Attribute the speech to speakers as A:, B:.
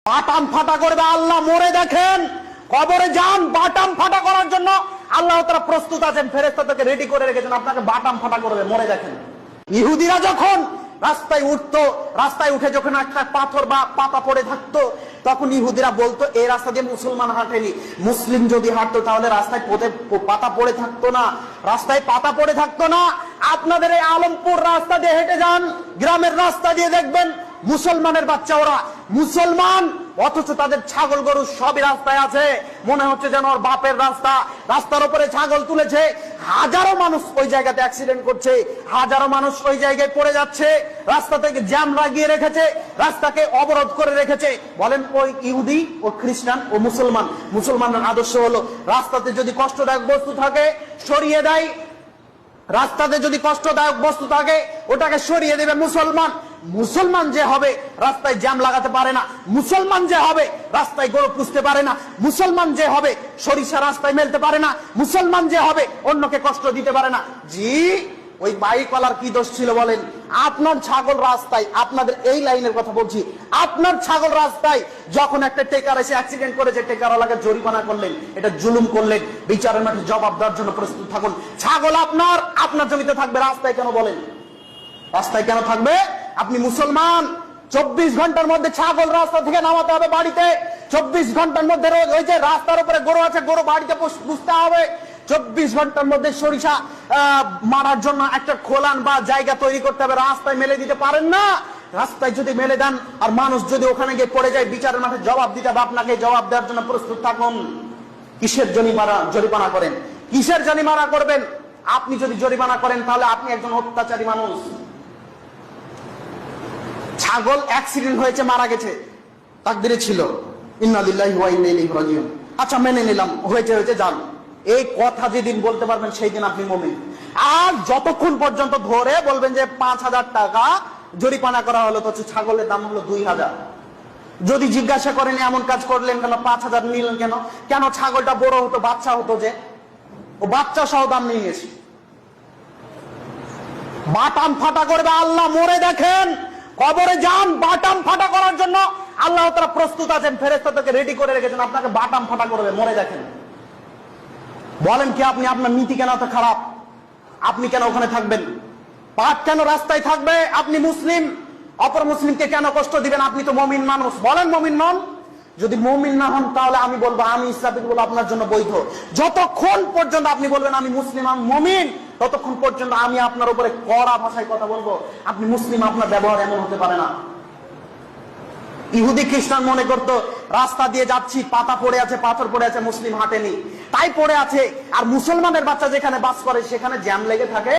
A: বাটাম ফাটা করবে আল্লাহ। মরে দেখেন, কবরে যান, বাটাম ফাটা করার জন্য আল্লাহ তাআলা প্রস্তুত আছেন, ফেরেশতাদেরকে রেডি করে রেখেছেন, আপনাকে বাটাম ফাটা করবে। মরে দেখেন। ইহুদিরা যখন রাস্তায় উঠতো, রাস্তায় উঠে যখন একটা পাথর বা পাতা পড়ে থাকতো, তখন ইহুদিরা বলতো এই রাস্তা দিয়ে মুসলমান হাঁটেনি, মুসলিম যদি হাঁটতো তাহলে রাস্তায় পাতা পড়ে থাকতো না, রাস্তায় পাতা পড়ে থাকতো না। আপনাদের এই আলমপুর রাস্তা দিয়ে হেঁটে যান, গ্রামের রাস্তা দিয়ে দেখবেন মুসলমানের বাচ্চা, ওরা মুসলমান, অথচ তাদের ছাগল গরু সবই রাস্তায় আছে। মনে হচ্ছে যেন ওর বাপের রাস্তা, রাস্তার উপরে ছাগল তুলেছে। হাজারো মানুষ ওই জায়গাতে অ্যাক্সিডেন্ট করছে, হাজারো মানুষ ওই জায়গায় পড়ে যাচ্ছে, রাস্তা থেকে জ্যাম লাগিয়ে রেখেছে, রাস্তাকে অবরোধ করে রেখেছে। বলেন ওই ইহুদি ও খ্রিস্টান ও মুসলমান, মুসলমানের আদর্শ হলো রাস্তাতে যদি কষ্টদায়ক বস্তু থাকে সরিয়ে দেয়, রাস্তাতে যদি কষ্টদায়ক বস্তু থাকে ওটাকে সরিয়ে দেবে মুসলমান। মুসলমান যে হবে রাস্তায় জ্যাম লাগাতে পারে না, মুসলমান যে হবে রাস্তায় গরু পুষতে পারে না, মুসলমান যে হবে সরিষা রাস্তায় মেলতে পারে না, মুসলমান যে হবে অন্যকে কষ্ট দিতে পারে না। জি, ওই বাইকওয়ালার কি দোষ ছিল বলেন? আপনার ছাগল রাস্তায়, আপনাদের এই লাইনের কথা বলছি, আপনার ছাগল রাস্তায় যখন একটা টেকার এসে অ্যাক্সিডেন্ট করেছে, টেকারওয়ালাকে জরিমানা করলেন, এটা জুলুম করলেন, বিচারের মাঠে জবাব দেওয়ার জন্য প্রস্তুত থাকুন। ছাগল আপনার, আপনার জমিতে থাকবে, রাস্তায় কেন বলেন? রাস্তায় কেন থাকবে? আপনি মুসলমান, 24 ঘন্টার মধ্যে ছাগল রাস্তা থেকে নামাতে হবে বাড়িতে, 24 ঘন্টার মধ্যে ওই যে রাস্তার উপরে গরু আছে, গরু বাড়িতে পুষতে হবে, 24 ঘন্টার মধ্যে সরিষা মারার জন্য একটা খোলান বা জায়গা তৈরি করতে হবে, রাস্তায় মেলে দিতে পারেন না। রাস্তায় যদি মেলে দেন আর মানুষ যদি ওখানে গিয়ে পড়ে যায়, বিচারের মাঠে জবাব দিতে হবে, আপনাকে জবাব দেওয়ার জন্য প্রস্তুত থাকুন। কিসের জরিমানা করেন? কিসের জরিমানা করবেন? আপনি যদি জরিমানা করেন তাহলে আপনি একজন অত্যাচারী মানুষ। ছাগল অ্যাক্সিডেন্ট হয়েছে, মারা গেছে, তাকদিরে ছিল, ইন্না লিল্লাহি ওয়া ইন্না ইলাইহি রাজিউন। আচ্ছা মেনে নিলাম, হয়েছে হয়েছে, যান। এই কথা যেদিন বলতে পারবেন সেই দিন আপনি মুমিন। আর যতক্ষণ পর্যন্ত ধরে বলবেন যে 5,000 টাকা জরিমানা করা হলো, তো ছাগলের দাম হলো 2,000, যদি জিজ্ঞাসা করেন এমন কাজ করলেন কেন, 5,000 নিলেন কেন, কেন ছাগলটা বড় হতো, বাচ্চা হতো, যে ও বাচ্চা সহ দাম নিয়ে গেছে। বাটাম ফাটা করবে আল্লাহ। মরে দেখেন, কবরে যান, বাটাম ফাটা করার জন্য আল্লাহ তাআলা প্রস্তুত আছেন, ফেরেশতাদেরকে রেডি করে রেখেছেন, আপনাকে বাটাম ফাটা করবে। মরে দেখেন। বলেন কি আপনি, আপনার নীতি কেন এত খারাপ? আপনি কেন ওখানে থাকবেন? পাপ কেন রাস্তায় থাকবে? আপনি মুসলিম, অপর মুসলিমকে কেন কষ্ট দিবেন? আপনি তো মুমিন মানুষ। বলেন মুমিন নন? যদি মুমিন না হন তাহলে আমি বলবো, আমি ইসলামিক বলবো আপনার জন্য বৈধ। যতক্ষণ পর্যন্ত আপনি বলবেন আমি মুসলিম, আমি মুমিন, ততক্ষণ পর্যন্ত আমি আপনার উপরে কড়া ভাষায় কথা বলবো। আপনি মুসলিম, আপনার ব্যবহার এমন হতে পারে না। ইহুদি খ্রিস্টান মনে করতো রাস্তা দিয়ে যাচ্ছি, পাতা পড়ে আছে, পাথর পড়ে আছে, মুসলিম হাঁটেনি, তাই পড়ে আছে। আর মুসলমানের বাচ্চা যেখানে বাস করে সেখানে জ্যাম লেগে থাকে।